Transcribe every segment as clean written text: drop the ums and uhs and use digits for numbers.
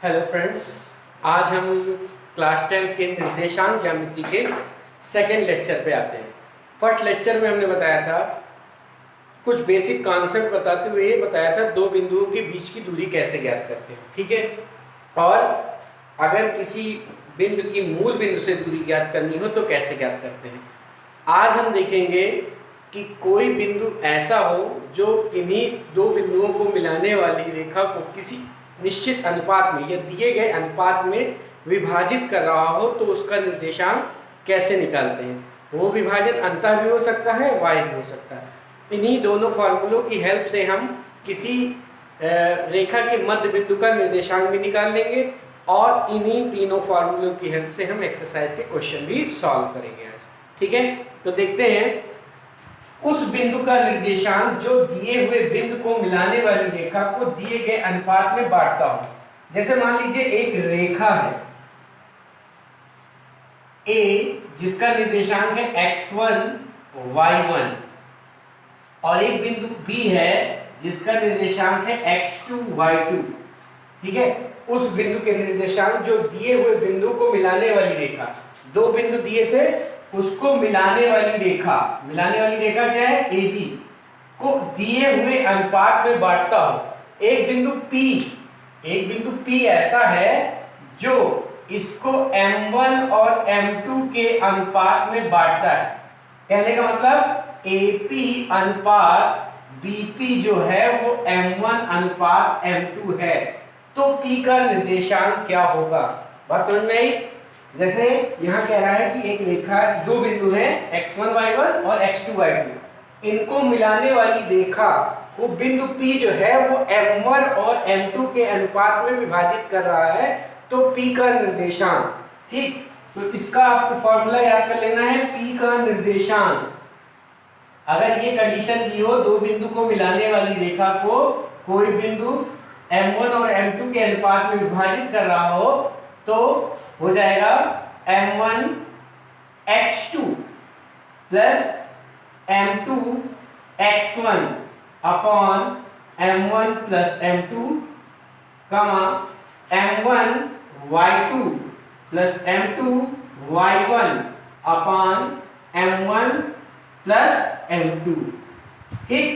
Hello friends, आज हम class 10th के निर्देशांक ज्यामिति के सेकेंड लेक्चर पे आते हैं। फर्स्ट लेक्चर में हमने बताया था, कुछ बेसिक कॉन्सेप्ट बताते हुए ये बताया था दो बिंदुओं के बीच की दूरी कैसे ज्ञात करते हैं, ठीक है। और अगर किसी बिंदु की मूल बिंदु से दूरी ज्ञात करनी हो तो कैसे ज्ञात करते हैं। आज हम देखेंगे कि कोई बिंदु ऐसा हो जो किन्हीं दो बिंदुओं को मिलाने वाली रेखा को किसी निश्चित अनुपात में या दिए गए अनुपात में विभाजित कर रहा हो तो उसका निर्देशांक कैसे निकालते हैं। वो विभाजन अंतः भी हो सकता है, वाय भी हो सकता है। इन्हीं दोनों फार्मूलों की हेल्प से हम किसी रेखा के मध्य बिंदु का निर्देशांक भी निकाल लेंगे और इन्हीं तीनों फार्मूलों की हेल्प से हम एक्सरसाइज के क्वेश्चन भी सॉल्व करेंगे आज, ठीक है। तो देखते हैं उस बिंदु का निर्देशांक जो दिए हुए बिंदु को मिलाने वाली रेखा को दिए गए अनुपात में बांटता हो। जैसे मान लीजिए एक रेखा है ए जिसका निर्देशांक है x1 y1 और एक बिंदु B है जिसका निर्देशांक है x2 y2, ठीक है। उस बिंदु के निर्देशांक जो दिए हुए बिंदु को मिलाने वाली रेखा, दो बिंदु दिए थे उसको मिलाने वाली रेखा क्या है AB को दिए हुए अनुपात में बांटता हो। एक बिंदु P ऐसा है जो इसको M1 और M2 के अनुपात में बांटता है। कहने का मतलब AP अनुपात BP जो है वो M1 अनुपात M2 है। तो P का निर्देशांक क्या होगा, बात समझ में आई। जैसे यहाँ कह रहा है कि एक रेखा, दो बिंदु हैं x1 y1 और x2 y2, इनको मिलाने वाली रेखा को बिंदु P जो है वो M1 और M2 के अनुपात में विभाजित कर रहा है, तो P का निर्देशांक, ठीक। तो इसका आपको फॉर्मूला याद कर लेना है, P का निर्देशांक। अगर ये कंडीशन दी हो, दो बिंदु को मिलाने वाली रेखा को कोई बिंदु M1 और M2 के अनुपात में विभाजित कर रहा हो, तो हो जाएगा M1 x2 plus M2 x1 upon M1 plus M2 कमा M1 y2 plus M2 y1 upon M1 plus M2, ठीक।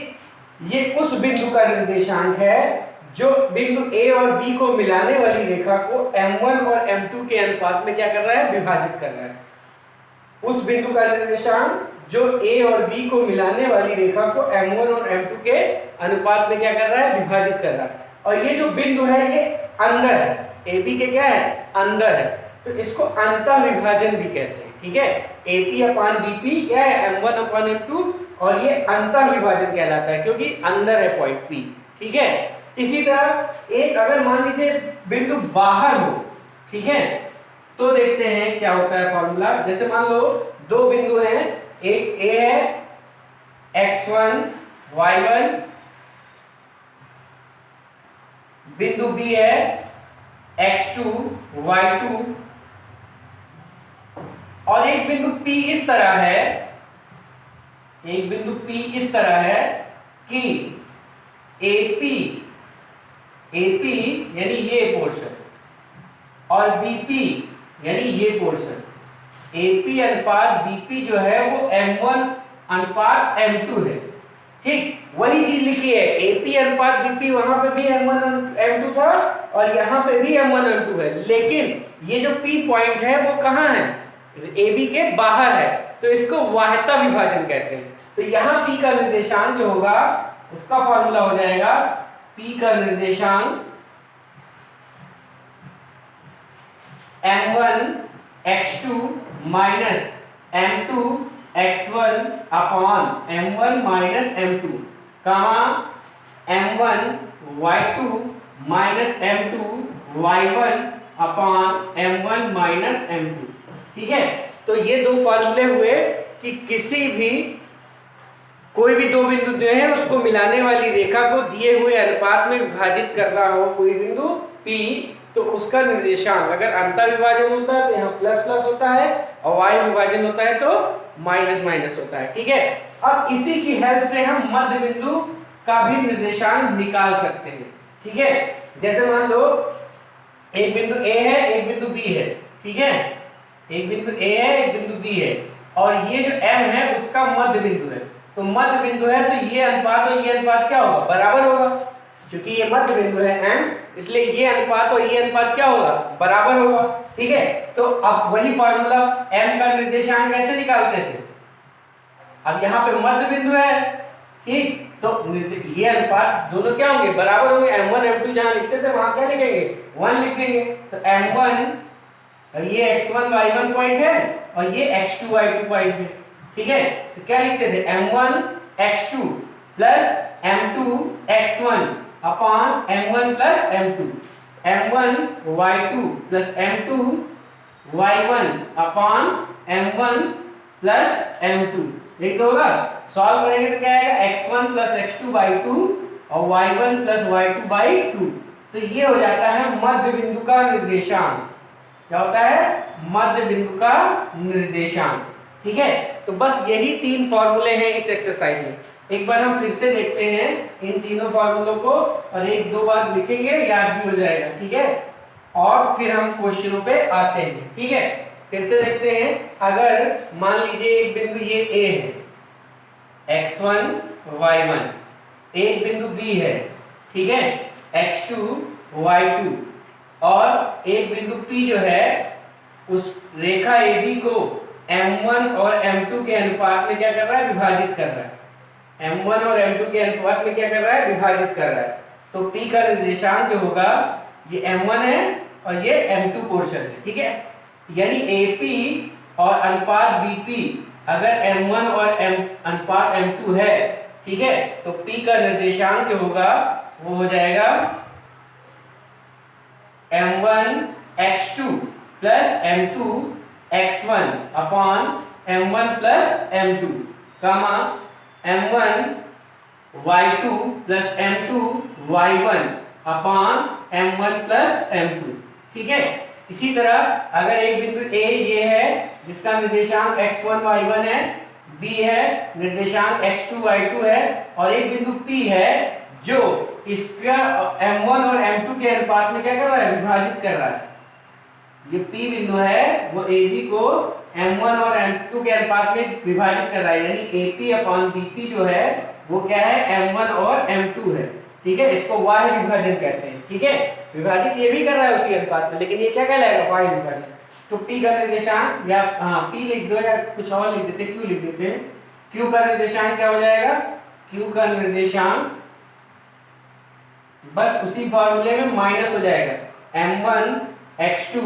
ये उस बिंदु का निर्देशांक है जो बिंदु A और B को मिलाने वाली रेखा को M1 और M2 के अनुपात में क्या कर रहा है, विभाजित कर रहा है। उस बिंदु का निर्देशांक जो A और B को मिलाने वाली रेखा को M1 और M2 के अनुपात में क्या कर रहा है, विभाजित कर रहा है। और ये जो बिंदु है ये अंदर है, AB के क्या है, अंदर है, तो इसको अंतः विभाजन भी कहते हैं, ठीक है। AP अपॉन BP क्या है, M1 अपॉन M2, और ये अंतः विभाजन कहलाता है क्योंकि अंदर है पॉइंट P, ठीक है। इसी तरह एक अगर मान लीजिए बिंदु बाहर हो, ठीक है, तो देखते हैं क्या होता है फॉर्मूला। जैसे मान लो दो बिंदु हैं, एक A है x1 y1, बिंदु B है x2 y2, और एक बिंदु P इस तरह है, एक बिंदु P इस तरह है कि AP यानी ये पोर्शन और BP यानी ये पोर्शन, AP अनुपात BP जो है वो M1 अनुपात M2 है, ठीक। वही चीज लिखी है, AP अनुपात BP, वहां पे भी M1 M2 था और यहाँ पे भी M1 M2 है, लेकिन ये जो P पॉइंट है वो कहाँ है, AB के बाहर है, तो इसको वाह्यता विभाजन कहते हैं। तो यहाँ P का निर्देशांक जो होगा उसका फॉर्मूला हो जाएगा P का निर्देशांक M1 x2 minus M2 x1 upon M1 minus M2 कमा M1 y2 minus M2 y1 upon M1 minus M2, ठीक है। तो ये दो फॉर्मूले हुए कि किसी भी कोई भी दो बिंदु जो है उसको मिलाने वाली रेखा को दिए हुए अनुपात में विभाजित कर रहा हो कोई बिंदु P, तो उसका निर्देशांक अगर अंतः विभाजन होता है तो यहाँ प्लस प्लस होता है और वाय विभाजन होता है तो माइनस माइनस होता है, ठीक है। अब इसी की हेल्प से हम मध्य बिंदु का भी निर्देशांक निकाल सकते हैं, ठीक है। जैसे मान लो एक बिंदु ए है, एक बिंदु बी है, ठीक है, एक बिंदु ए है, एक बिंदु बी है, और ये जो m है उसका मध्य बिंदु है। तो मध्य बिंदु है तो ये अनुपात और ये अनुपात क्या होगा, बराबर होगा, क्योंकि ये मध्य बिंदु है m, इसलिए ये अनुपात और ये अनुपात क्या होगा, बराबर होगा, ठीक है। तो अब वही फॉर्मूला m का निर्देशांक कैसे निकालते थे, अब यहाँ पे मध्य बिंदु है, ठीक, तो ये अनुपात दोनों क्या होंगे, बराबर होंगे, m1 m2 जहां लिखते थे वहां क्या लिखेंगे, 1 लिख देंगे। तो m1 ये x1 y1 पॉइंट है और ये x2 y2 पॉइंट है, ठीक है। तो क्या लिखते थे, m1 x2 plus m2 x1 upon m1 plus m2, m1 y2 plus m2 y1 upon m1 plus m2, ठीक होगा। सॉल्व करेंगे तो क्या आएगा, x1 प्लस x2 बाई 2 और y1 प्लस y2 बाई 2। तो ये हो जाता है मध्य बिंदु का निर्देशांक, क्या होता है, मध्य बिंदु का निर्देशांक, ठीक है। तो बस यही तीन फॉर्मूले हैं इस एक्सरसाइज में। एक बार हम फिर से देखते हैं इन तीनों फॉर्मूलों को और एक दो बार लिखेंगे, याद भी हो जाएगा, ठीक है, और फिर हम क्वेश्चनों पे आते हैं, ठीक है। फिर से देखते हैं, अगर मान लीजिए एक बिंदु ये A है, x1 y1, एक बिंदु B है, ठीक है, x2 y2, और एक बिंदु P जो है उस रेखा AB को m1 और m2 के अनुपात में क्या कर रहा है, विभाजित कर रहा है, m1 और m2 के अनुपात में क्या कर रहा है, विभाजित कर रहा है। तो P का निर्देशांक जो होगा ये m1 है और ये m2 पोर्शन है, ठीक है। यानी AP और अनुपात BP अगर m1 और अनुपात m2 है, ठीक है, तो P का निर्देशांक जो होगा वो हो जाएगा m1 x2 plus m2 x1 upon m1 plus m2 कामा m1 y2 plus m2 y1 upon m1 plus m2, ठीक है। इसी तरह अगर एक बिंदु A ये है जिसका निर्देशांक x1 y1 है, B है निर्देशांक x2 y2 है, और एक बिंदु P है जो इसका m1 और m2 के अनुपात में क्या कर रहा है, विभाजित कर रहा है। ये P बिंदु है वो AB को m1 और m2 के अनुपात में विभाजित कर रहा है, यानी AP अपॉन BP जो है वो क्या है, m1 और m2 है, ठीक है। इसको y विभाजन कहते हैं, ठीक है। विभाजित ये भी कर रहा है उसी अनुपात में, लेकिन ये क्या कहलाएगा, y विभाजन। तो P का निर्देशांक, या हाँ P लिख दो या कुछ और लिख देते, Q लिख देते हैं। Q का निर्देशांक क्या हो जाएगा, Q का निर्देशांक बस उसी फॉर्मूले में माइनस हो जाएगा, m1 x2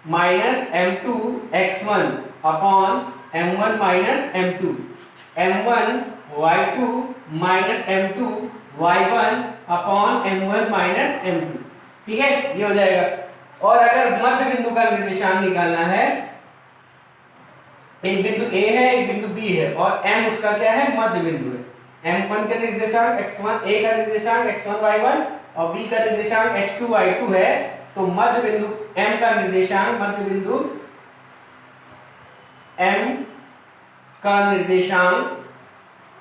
minus m2 x1 upon m1 minus m2, m1 y2 minus m2 y1 upon m1 minus m2, ठीक है, ये हो जाएगा। और अगर मध्य बिंदु का निर्देशांक निकालना है, एक बिंदु A है एक बिंदु B है और M उसका क्या है, मध्य बिंदु है। M1 का निर्देशांक x1, A का निर्देशांक x1 y1 और B का निर्देशांक x2 y2 है, तो मध्य बिंदु M का निर्देशांक, मध्य बिंदु M का निर्देशांक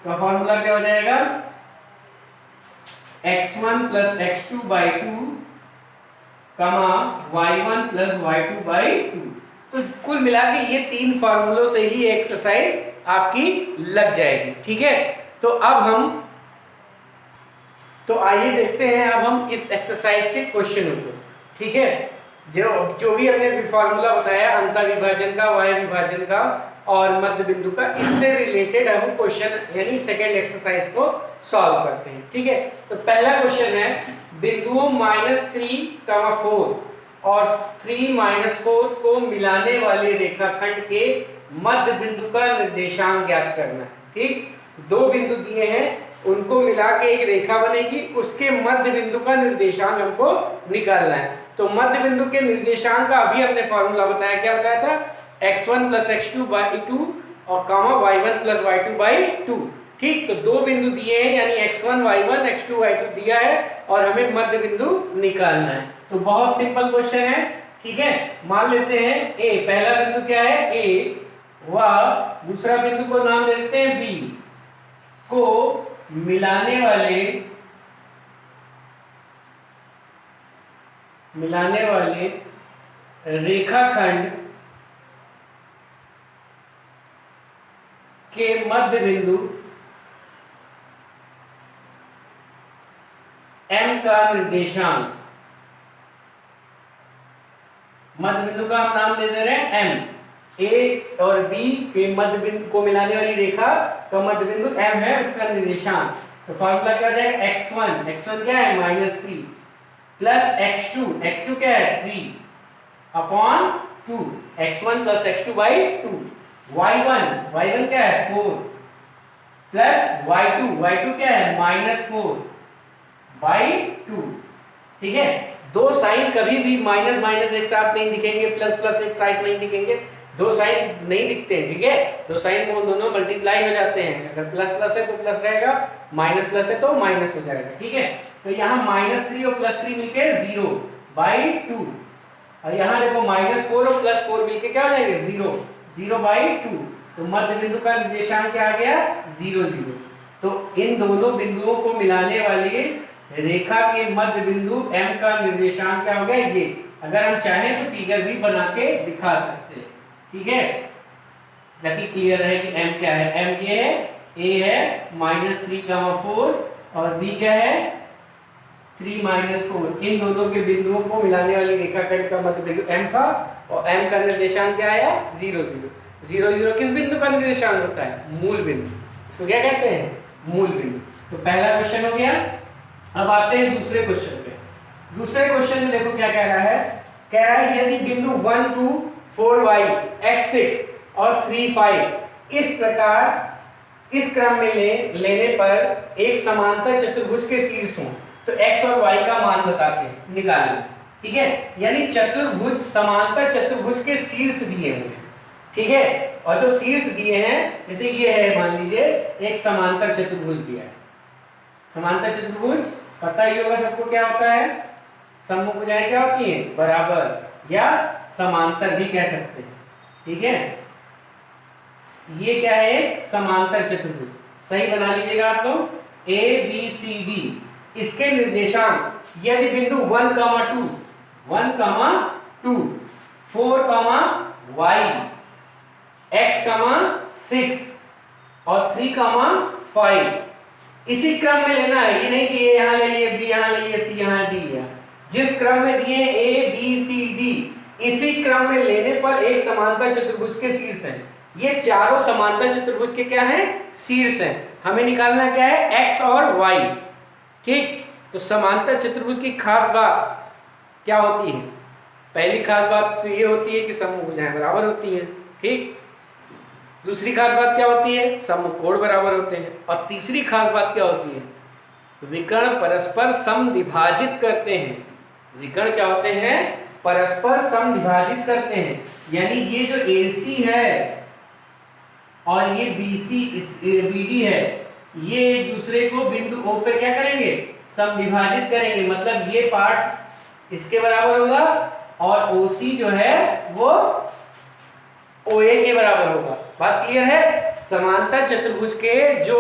का फॉर्मूला क्या हो जाएगा, x1 प्लस x2 बाई 2 कमा y1 प्लस y2 बाई 2। तो कुल मिला के ये तीन फॉर्मूलों से ही एक्सरसाइज आपकी लग जाएगी, ठीक है। तो आइए देखते हैं अब हम इस एक्सरसाइज के क्वेश्चनों को, ठीक है। जो भी हमने फॉर्मूला बताया अंतःविभाजन का, y विभाजन का और मध्य बिंदु का, इससे रिलेटेड हम क्वेश्चन यानी सेकेंड एक्सरसाइज को सॉल्व करते हैं, ठीक है। तो पहला क्वेश्चन है, बिंदुओं -3, 4 और 3, 4 को मिलाने वाले रेखाखंड के मध्य बिंदु का निर्देशांक ज्ञात करना है, ठीक। दो बिंदु दिए हैं, उनको मिला के एक रेखा बनेगी, उसके मध्य बिंदु का निर्देशांक हमको निकालना है। तो मध्य बिंदु के निर्देशांक का अभी हमने फॉर्मूला बताया, क्या बताया था, x1 प्लस x2 बाई 2 और कामा y1 प्लस y2 बाई 2, ठीक। तो दो बिंदु दिए हैं यानी x1 y1 x2 y2 दिया है और हमें मध्य बिंदु निकालना है। तो बहुत सिंपल क्वेश्चन है, ठीक है। मान लेते हैं A, पहला बिंदु क्या है A, व दूसरा बिंदु को नाम दे देते हैं B, को मिलाने वाले मिलाने वाले रेखाखंड के मध्य बिंदु M का निर्देशांक, मध्य बिंदु का हम नाम दे दे रहे हैं M, A और B के मध्य बिंदु को मिलाने वाली रेखा का मध्य बिंदु M है, उसका निर्देशांक। तो फॉर्मूला क्या हो जाएगा, x1 क्या है -3 प्लस x2 क्या है 3 upon 2, x1 plus x2 by 2, y1 क्या है 4 प्लस y2 क्या है -4 बाई 2। ठीक है, दो साइन कभी भी माइनस माइनस एक साथ नहीं दिखेंगे, प्लस प्लस एक साथ नहीं दिखेंगे, दो साइन नहीं दिखते हैं। ठीक है, दो साइन वो दोनों मल्टीप्लाई हो जाते हैं, अगर प्लस प्लस है तो प्लस रहेगा, माइनस प्लस है तो माइनस हो जाएगा। ठीक है, तो यहाँ -3 और +3 मिलके 0 बाई 2, और यहाँ देखो -4 और +4 मिलके क्या हो जाएंगे 0 बाई 2। तो मध्य बिंदु का निर्देशांक क्या आ गया 0 0। तो इन दोनों बिंदुओं को मिलाने वाली रेखा के मध्य बिंदु M का निर्देशांक क्या हो गया ये। अगर हम चाहें तो फिगर भी बना के दिखा सकते हैं। ठीक है, ताकि क्लियर है कि M क्या है। M ये है, A है -3,4 और B क्या है 3 -4। इन दोनों के बिंदुओं को मिलाने वाली रेखाखंड का मध्य बिंदु M था, और M का निर्देशांक क्या आया 0 0। किस बिंदु का निर्देशांक होता है, मूल बिंदु। इसको क्या कहते हैं, मूल बिंदु। तो पहला क्वेश्चन हो गया। अब आते हैं दूसरे क्वेश्चन पे। दूसरे क्वेश्चन में देखो क्या कह रहा है, कह रहा है यदि बिंदु 1 2 4 y x6 और 3 5 इस प्रकार इस क्रम में लेने पर एक समांतर चतुर्भुज के शीर्ष हों तो x और y का मान बताते हैं, निकालें। ठीक है, यानी चतुर्भुज, समांतर चतुर्भुज के शीर्ष दिए हुए हैं। ठीक है, और जो शीर्ष दिए हैं, जैसे ये है, मान लीजिए एक समांतर चतुर्भुज दिया है। समांतर चतुर्भुज पता ही होगा सबको क्या होता है, सम्मुख भुजाएं क्या होती हैं, बराबर या समांतर भी कह सकते हैं। ठीक है, ये क्या है, समांतर चतुर्भुज। सही बना लीजिएगा आप लोग, ABCD। इसके निर्देशांक यदि बिंदु 1, 2 4, y x, 6 और 3, 5 इसी क्रम में लेना है। ये नहीं कि ये यहाँ ले लिए, बी यहाँ ले लिए, सी यहाँ डी लिया। जिस क्रम में दिए ए बी सी डी, इसी क्रम में लेने पर एक समांतर चतुर्भुज के शीर्ष हैं। ये चारों समांतर चतुर्भुज के क्या हैं, शीर्ष हैं। हमें निकालना क्या है, एक्स और वाई। ठीक, तो समांतर चतुर्भुज की खास बात क्या होती है, पहली खास बात तो ये होती है कि सम्मुख भुजाएं बराबर होती हैं। ठीक, दूसरी खास बात क्या होती है, सम्मुख कोण बराबर होते हैं। और तीसरी खास बात क्या होती है, विकर्ण परस्पर समद्विभाजित करते हैं। विकर्ण क्या होते हैं, परस्पर समद्विभाजित करते हैं। यानी ये जो AC है और ये BD है, ये एक दूसरे को बिंदु O पे क्या करेंगे, समद्विभाजित करेंगे। मतलब ये पार्ट इसके बराबर होगा और OC जो है वो OA के बराबर होगा। बात क्लियर है। समांतर चतुर्भुज के जो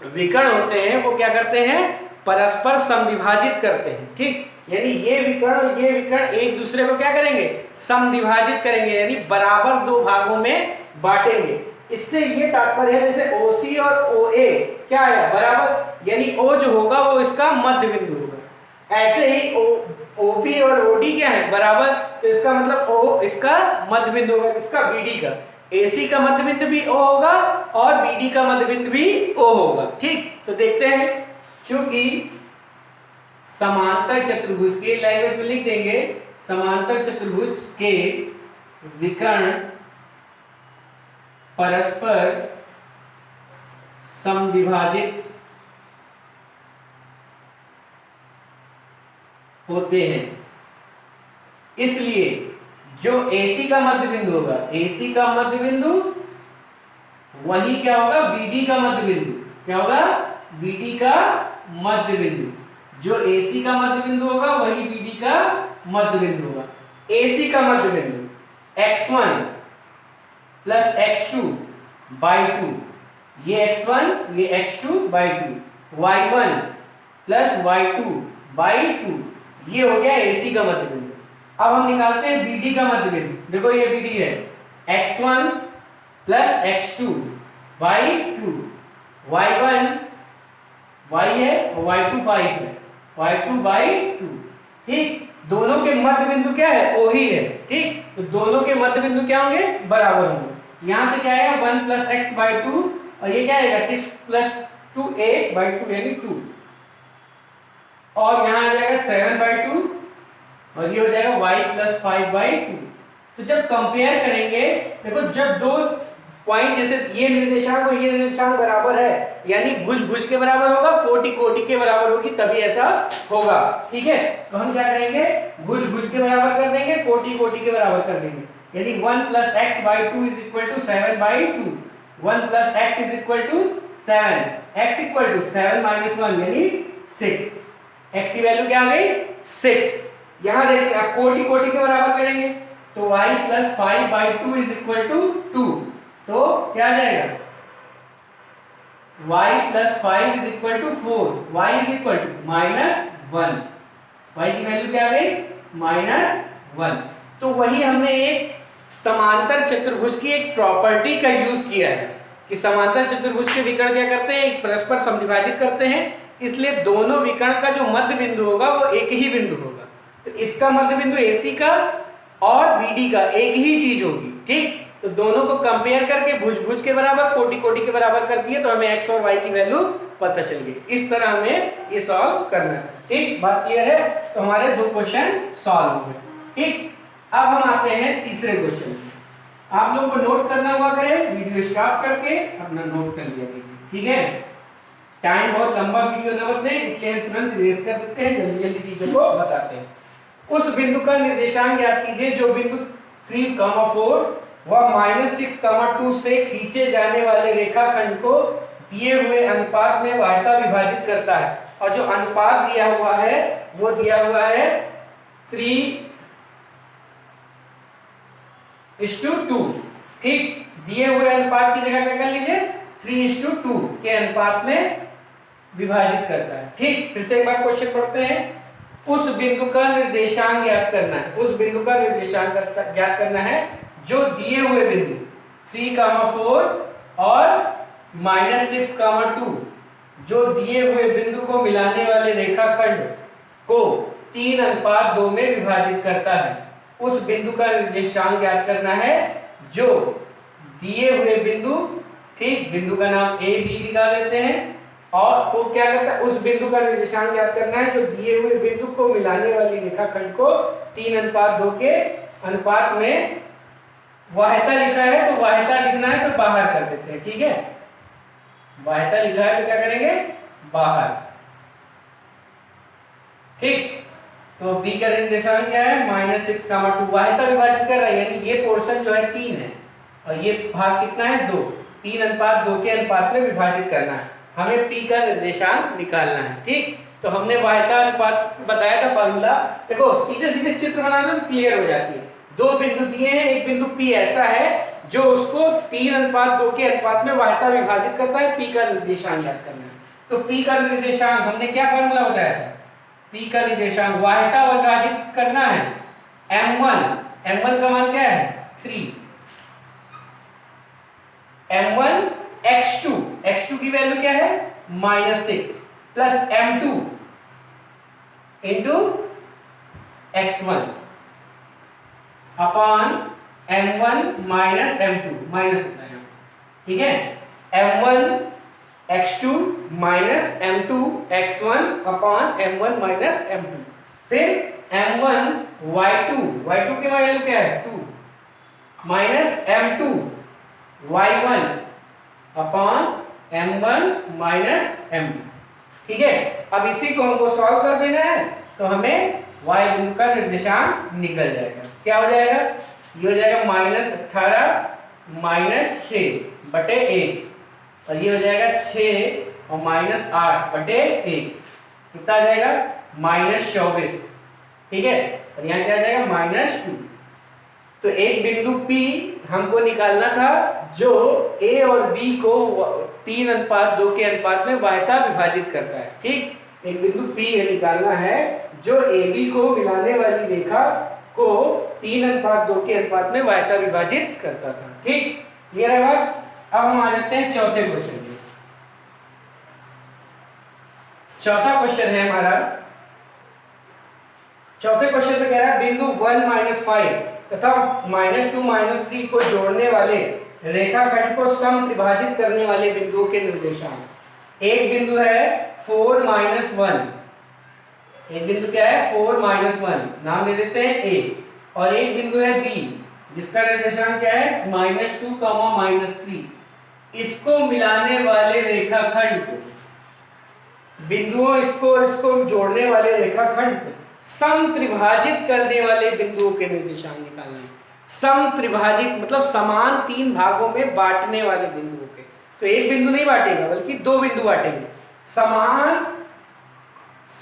विकर्ण होते हैं वो क्या करते हैं, परस्पर समद्विभाजित करते हैं। ठीक, यानी ये विकर्ण और ये विकर्ण एक दूसरे को क्या करेंगे, समद्विभाजित करेंगे, यानी बराबर दो भागों में बांटेंगे। इससे ये तात्पर्य है, जैसे OC और OA क्या है, बराबर, यानी O जो होगा वो इसका मध्य बिंदु होगा। ऐसे ही OP और OD क्या है, बराबर, तो इसका मतलब O इसका मध्य बिंदु होगा, इसका BD का। AC का मध्य बिंदु भी O होगा और BD का मध्य बिंदु भी O होगा। ठीक, तो देखते हैं, क्योंकि समांतर चतुर्भुज के लैंग्वेज में लिख देंगे, समांतर चतुर्भुज के विकर्ण परस्पर समद्विभाजित होते हैं। इसलिए जो AC का मध्य बिंदु होगा, AC का मध्य बिंदु वही क्या होगा, BD का मध्य बिंदु। क्या होगा, BD का मध्य बिंदु। जो AC का मध्य बिंदु होगा वही BD का मध्य बिंदु होगा। AC का मध्य बिंदु x1 प्लस x2 बाई 2, ये x1 ये x2 by 2, y1 plus y2 by 2, ये हो गया AC का मध्य बिंदु। अब हम निकालते हैं BD का मध्य बिंदु। देखो ये BD है x1 plus x2 y2 y1 y है और y2 5 है y2 by 2। ठीक, दोनों के मध्य बिंदु क्या है? O ही है। ठीक, तो दोनों के मध्य बिंदु क्या होंगे? बराबर होंगे। यहां से क्या आएगा 1 प्लस एक्स बाई 2 और ये क्या आएगा 6 प्लस 2 8 बाई 2 यानी 2 और यहाँ आ जाएगा 7 बाई 2 और ये हो जाएगा y प्लस 5 बाई 2। तो जब कंपेयर करेंगे, देखो जब दो पॉइंट जैसे ये निर्देशांक और ये निर्देशांक बराबर है यानी भुज भुज के बराबर होगा, कोटि कोटि के बराबर होगी, तभी ऐसा होगा। ठीक है, तो हम क्या करेंगे? भुज भुज के बराबर कर देंगे, कोटि कोटि के बराबर कर देंगे। यानी 1 plus x by 2 is equal to 7 by 2। 1 plus x is equal to 7, x equal to 7 minus 1 यानी 6। x की वैल्यू क्या आ गई? 6। यहां देखिए आप कोटि कोटि के बराबर करेंगे तो y plus 5 by 2 is equal to 2। तो क्या आ जाएगा? y plus 5 is equal to 4, y is equal to -1। y की वैल्यू क्या आ गई? -1। तो वही हमने एक समांतर चतुर्भुज की एक प्रॉपर्टी का यूज किया है कि समांतर चतुर्भुज के विकर्ण क्या करते हैं? एक परस्पर समद्विभाजित करते हैं, इसलिए दोनों विकर्ण का जो मध्य बिंदु होगा वो एक ही बिंदु होगा। तो इसका मध्य बिंदु AC का और BD का एक ही चीज होगी। ठीक, तो दोनों को कंपेयर करके भुज भुज के बराबर कोटि कोटि के बराबर करती है तो हमें x और y की वैल्यू पता चल गई। इस तरह हमें ये सॉल्व करना है। ठीक, बात क्लियर है? तो हमारे 2 क्वेश्चन सॉल्व हो गए। ठीक, अब हम आते हैं तीसरे क्वेश्चन। आप लोगों को नोट करना हुआ करें, वीडियो स्टॉप करके अपना नोट कर लिया कीजिए। ठीक है, टाइम बहुत लंबा वीडियो न बने इसलिए हम तुरंत रेस कर देते हैं, जल्दी जल्दी चीजों को बताते हैं। उस बिंदु का निर्देशांक ज्ञात कीजिए जो बिंदु 3, 4 व -6, 2 से खींचे जाने वाले रेखाखंड को दिए हुए अनुपात में वाह्यता विभाजित करता है। और जो अनुपात दिया हुआ है वो दिया हुआ है 3:2। ठीक, दिए हुए अनुपात की जगह क्या कर लीजिए? 3:2 के अनुपात में विभाजित करता है। ठीक, फिर से एक बार क्वेश्चन पढ़ते हैं। उस बिंदु का निर्देशांक ज्ञात करना है। उस बिंदु का निर्देशांक ज्ञात करना है जो दिए हुए बिंदु 3, 4 और -6, 2 जो दिए हुए बिंदु को मिलाने वाले रेखाखंड को 3:2 में विभाजित करता है। उस बिंदु का निर्देशांक ज्ञात करना है जो दिए हुए बिंदु, ठीक, बिंदु का नाम A B निकाल लेते हैं और तो क्या करता है? उस बिंदु का निर्देशांक ज्ञात करना है जो दिए हुए बिंदु को मिलाने वाली रेखाखंड को 3:2 के अनुपात में वाह्यता लिखा है तो वाह्यता लिखना है तो बाहर कर देते हैं। ठीक है, वाह्यता लिखा है तो क्या करेंगे? बाहर। ठीक, तो B का निर्देशांक क्या है? -6, 2 वाह्यता विभाजित कर रहा है यानी ये पोर्शन जो है 3 है और ये भाग कितना है? 2। 3:2 के अनुपात में विभाजित करना है। हमें P का निर्देशांक निकालना है। ठीक, तो हमने वाह्यता अनुपात बताया था फॉर्मूला। देखो सीधे सीधे चित्र बनाना तो क्लियर हो जाती है। 2 बिंदु दिए हैं, एक बिंदु P ऐसा है जो उसको 3:2 के अनुपात में वाह्यता विभाजित करता है। P का निर्देशांक ज्ञात करना है। तो P का निर्देशांक हमने क्या फॉर्मूला बताया था? P का निर्देशांक वाह्यता विभाजित करना है M1 का मान क्या है? 3। M1 x2 की वैल्यू क्या है? -6 plus M2 into x1 upon M1 minus M2 minus होता है। ठीक है, M1 x2 minus M2 x1 upon M1 minus M2। फिर M1 y2 की वैल्यू क्या है? 2 minus M2 y1 upon M1 minus M2। ठीक है, अब इसी को हमको सॉल्व कर देना है तो हमें y बिंदु का निर्देशांक निकल जाएगा। क्या हो जाएगा? ये हो जाएगा -18 -6 बटे 1 और ये हो जाएगा 6 और -8 बटे 1। कितना आ जाएगा? -24। ठीक है, और यहाँ क्या आ जाएगा? -2। तो एक बिंदु P हमको निकालना था जो A और B को 3:2 के अनुपात में वाह्यता विभाजित करता है। ठीक, एक बिंदु P निकालना है जो AB को मिलाने वाली रेखा को 3:2 के अनुपात में वायता विभाजित करता था। ठीक, क्लियर है बात? अब हम आ जाते हैं चौथे क्वेश्चन पे। चौथा क्वेश्चन है हमारा, चौथे क्वेश्चन में कह रहा है बिंदु 1 -5 तथा -2 -3 को जोड़ने वाले रेखाखंड को सम त्रिभाजित करने वाले बिंदुओं के निर्देशांक। एक बिंदु है 4 -1, एक बिंदु क्या है 4 -1, नाम दे देते हैं A, और एक बिंदु है B जिसका निर्देशांक क्या है -2, -3। इसको मिलाने वाले रेखाखंड को, बिंदुओं इसको जोड़ने वाले रेखाखंड को सम त्रिभाजित करने वाले बिंदुओं के निर्देशांक निकालना है। सम त्रिभाजित मतलब समान 3 भागों में बांटने वाले बिंदुओं के, तो एक बिंदु नहीं बांटेगा बल्कि 2 बिंदु बांटेंगे। समान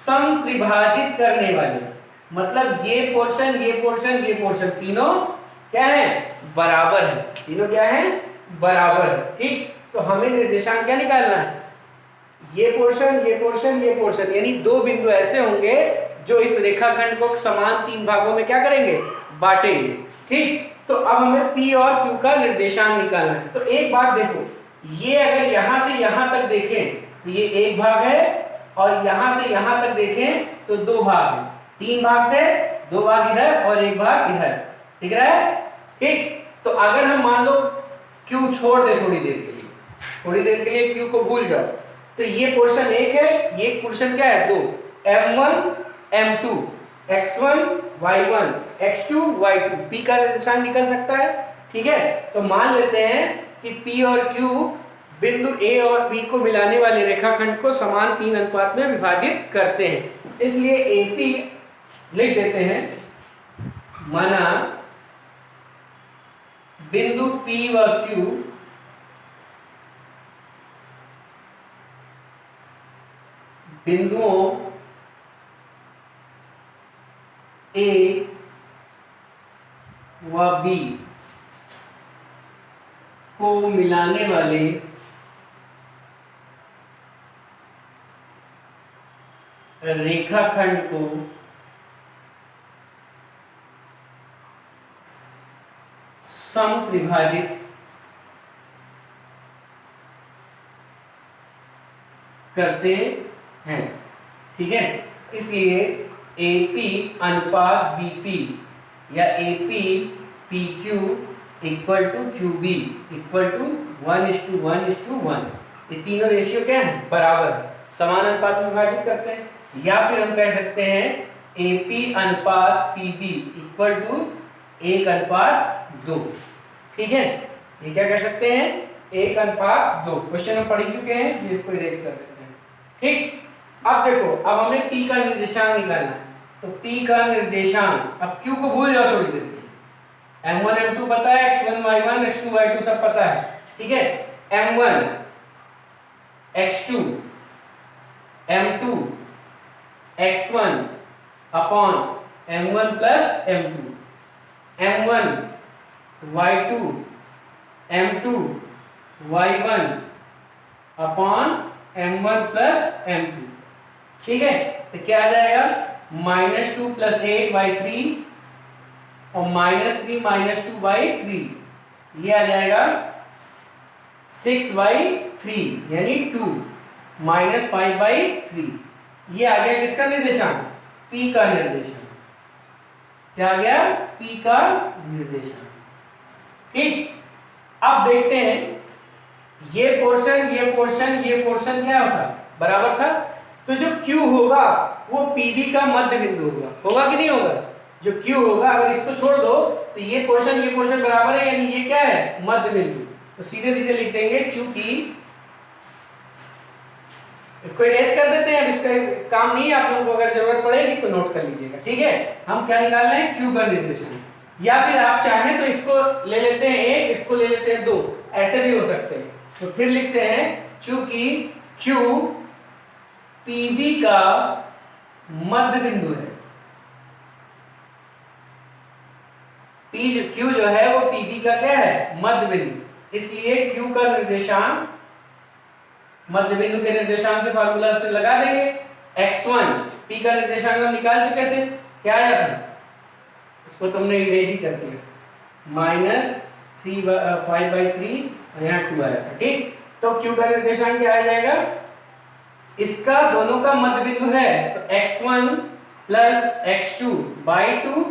सम त्रिभाजित करने वाले मतलब ये पोर्शन ये पोर्शन ये पोर्शन तीनों क्या है बराबर है, तीनों क्या है बराबर है। ठीक, तो हमें निर्देशांक क्या निकालना है, ये पोर्शन ये पोर्शन ये पोर्शन, यानी 2 बिंदु ऐसे होंगे जो इस रेखाखंड को समान 3 भागों में क्या करेंगे बांटेंगे। ठीक, तो अब हमें P और Q का निर्देशांक निकालना है। तो एक बात देखो, ये अगर यहां से यहां तक देखें तो ये एक भाग है, और यहां से यहां तक देखें तो 2 भाग है। 3 भाग थे, 2 भाग इधर और 1 भाग इधर, ठीक है। ठीक, तो अगर हम मान लो Q छोड़ दे थोड़ी देर के लिए, थोड़ी देर के लिए Q को भूल जाओ, तो ये पोर्शन 1 है, ये पोर्शन क्या है 2, M1 M2 x1 y1 x2 y2, P का निर्देशांक निकल सकता है। ठीक है, तो मान लेते हैं कि P और Q बिंदु A और B को मिलाने वाले रेखाखंड को समान 3 अनुपात में विभाजित करते हैं, इसलिए AP लिख देते हैं। माना बिंदु P व Q बिंदुओं A व B को मिलाने वाले रेखाखंड को सम त्रिभाजित करते हैं। ठीक है, इसलिए AP अनुपात BP या AP PQ equal to QB equal to 1:1:1, ये तीनों रेशियो क्या है बराबर है, समान अनुपात में विभाजित करते हैं। या फिर हम कह सकते हैं AP अनुपात PB इक्वल टू 1:2। ठीक है, ये क्या कह सकते हैं 1:2। क्वेश्चन हम पढ़ चुके हैं, इसको इरेज कर देते हैं। ठीक, अब देखो, अब हमें P का निर्देशांक निकालना है, तो P का निर्देशांक, अब Q को भूल जाओ थोड़ी देर के लिए, M1 M2 पता है, x1 y1 x2 y2 सब पता है। ठीक है, M1 x2 M2 x1 upon M1 plus M2, M1 y2 M2 y1 upon M1 plus M2। ठीक है, तो क्या आ जाएगा -2 + 8/3 और -3 - 2/3, ये आ जाएगा 6/3 यानी 2 -5/3। ये आ गया किसका निर्देशांक, P का निर्देशांक। क्या आ गया P का निर्देशांक। ठीक, अब देखते हैं ये पोर्शन ये पोर्शन ये पोर्शन क्या होता बराबर था, तो जो Q होगा वो PB का मध्य बिंदु होगा कि नहीं होगा। जो Q होगा, अगर इसको छोड़ दो तो ये पोर्शन बराबर है, यानी ये क्या है मध्य बिंदु। तो सीधे सीधे लिख देंगे क्योंकि इसको इरेज कर देते हैं, अब इसका काम नहीं है, आप लोगों को अगर जरूरत पड़ेगी तो नोट कर लीजिएगा। ठीक है, हम क्या निकाल रहे हैं Q का निर्देशांक, या फिर आप चाहें तो इसको ले लेते हैं 1, इसको ले लेते हैं 2, ऐसे भी हो सकते हैं। तो फिर लिखते हैं चूंकि Q PB का मध्य बिंदु है, Q जो है वो PB का क्या है मध्य बिंदु, इसलिए Q का निर्देशांक मध्य बिंदु के निर्देशांक से फार्मूला से लगा देंगे, x1 P का निर्देशांक हम निकाल चुके थे, क्या आया था, उसको तुमने इरेज ही कर दिया, -5/3 और यहाँ 2 आया था। ठीक, तो Q का निर्देशांक क्या आ जाएगा, इसका दोनों का मध्य बिंदु है तो x1 प्लस x2 बाई 2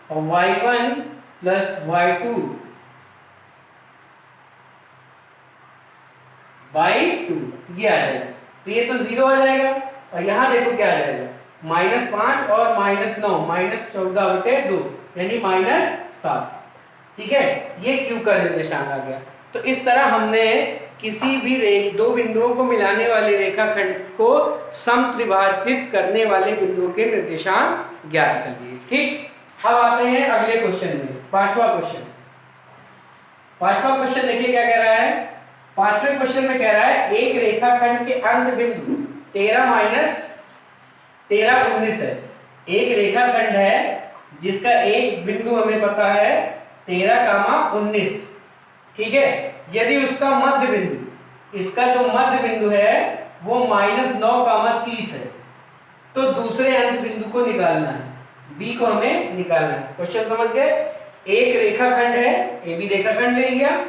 और y1 प्लस y2 बाई 2, ये आ जाएगा। तो ये तो 0 आ जाएगा और यहाँ देखो क्या आ जाएगा, -5 और -9, -14/2 यानी -7। ठीक है, ये Q का निर्देशांक आ गया। तो इस तरह हमने किसी भी दो बिंदुओं को मिलाने वाले रेखाखंड को समत्रिभाजित करने वाले बिंदुओं के निर्देशांक ज्ञात कर लिए। ठीक, अब आते हैं अगले क्वेश्चन में, पांचवा क्वेश्चन। पांचवा क्वेश्चन देखिए क्या कह रहा है। पांचवें क्वेश्चन में कह रहा है एक रेखाखंड के अंत बिंदु 13 - 19 है। एक रेखाखंड है जिसका एक बिंदु हमें पता है 13, 19। ठीक है, यदि उसका मध्य बिंदु, इसका जो मध्य बिंदु है वो -9, 30 है, तो दूसरे अंत बिंदु को निकालना है, B को हमें निकालना है। क्वेश्चन समझ गए। एक रेखाखंड है, AB रेखाखंड ले लिया,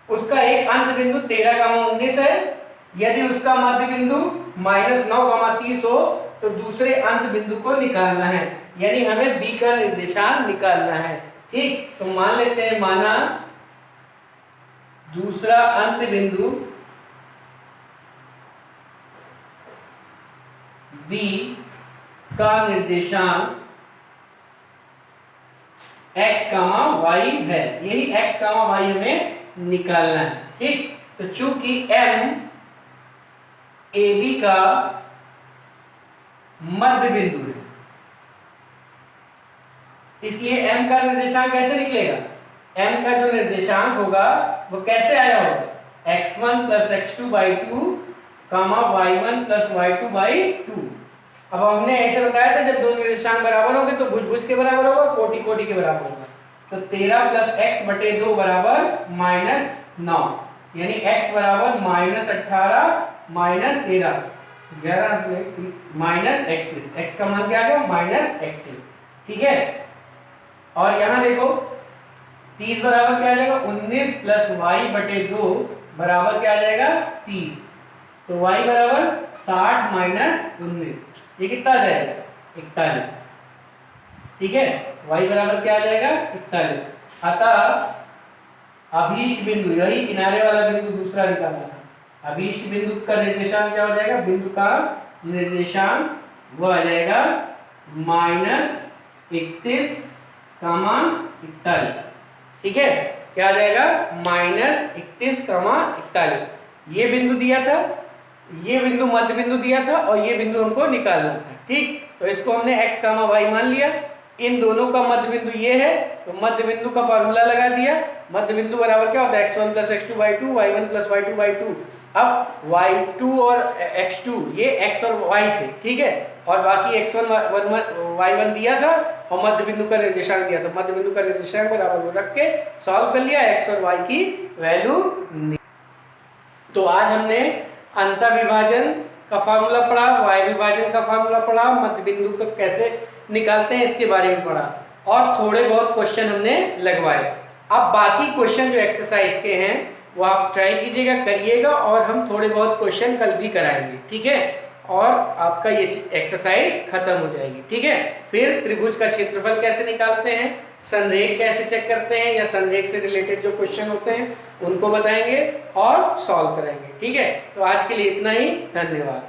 उसका एक अंत बिंदु 13, 19 है। यदि उसका मध्य बिंदु -9, 30 हो तो दूसरे अंत बिंदु को निकालना है, यानी हमें B का निर्देशांक निकालना है। ठीक, तो मान लेते हैं, माना दूसरा अंत बिंदु B का निर्देशांक x, y है, यही x, y हमें निकालना है। ठीक, तो चूंकि M AB का मध्य बिंदु है, इसलिए M का निर्देशांक कैसे निकलेगा, M का जो निर्देशांक होगा वो कैसे आया होगा, x1 + x2/2, y1 + y2/2। अब हमने ऐसे बताया था जब दो निर्देशांक बराबर होंगे तो भुज के बराबर होगा, कोटि के बराबर होगा। तो 13 + x/2 = -9, यानी x बराबर -18 - 13, 11 -31, x का मान क्या आ गया, -31। ठीक है, और यहाँ देखो 30 बराबर क्या आ जाएगा, 19 + y/2 बराबर क्या आ जाएगा, 30। तो y बराबर 60 - 19, ये कितना आ जाएगा, 41। ठीक है, y बराबर क्या आ जाएगा, 41। अतः अभीष्ट बिंदु, यही किनारे वाला बिंदु दूसरा निकालना था, अभीष्ट बिंदु का निर्देशांक क्या हो जाएगा, बिंदु का निर्देशांक वो आ जाएगा -31, 41। ठीक है, क्या आ जाएगा, -31, 41। ये बिंदु दिया था, ये बिंदु मध्य बिंदु दिया था और ये बिंदु हमको निकालना था। ठीक, तो इसको हमने x, y मान लिया। इन दोनों का मध्य बिंदु ये है, तो मध्य बिंदु का फार्मूला लगा दिया। मध्य बिंदु बराबर क्या होता है, x1 + x2/2, y1 + y2/2। अब y2 और x2 ये x और y थे। ठीक है, और बाकी x1 y1 दिया था और मध्य बिंदु का निर्देशांक दिया था। मध्य बिंदु का निर्देशांक बराबर रख के सॉल्व कर लिया, x और y की वैल्यू। तो आज हमने अंतःविभाजन का फार्मूला पढ़ा, y विभाजन का फार्मूला पढ़ा, मध्य बिंदु को कैसे निकालते हैं इसके बारे में पढ़ा और थोड़े बहुत क्वेश्चन हमने लगवाए। अब बाकी क्वेश्चन जो एक्सरसाइज के हैं वो आप ट्राई कीजिएगा, करिएगा, और हम थोड़े बहुत क्वेश्चन कल भी कराएंगे। ठीक है, और आपका ये एक्सरसाइज खत्म हो जाएगी। ठीक है, फिर त्रिभुज का क्षेत्रफल कैसे निकालते हैं, संरेख कैसे चेक करते हैं, या संरेख से रिलेटेड जो क्वेश्चन होते हैं उनको बताएंगे और सॉल्व कराएंगे। ठीक है, तो आज के लिए इतना ही, धन्यवाद।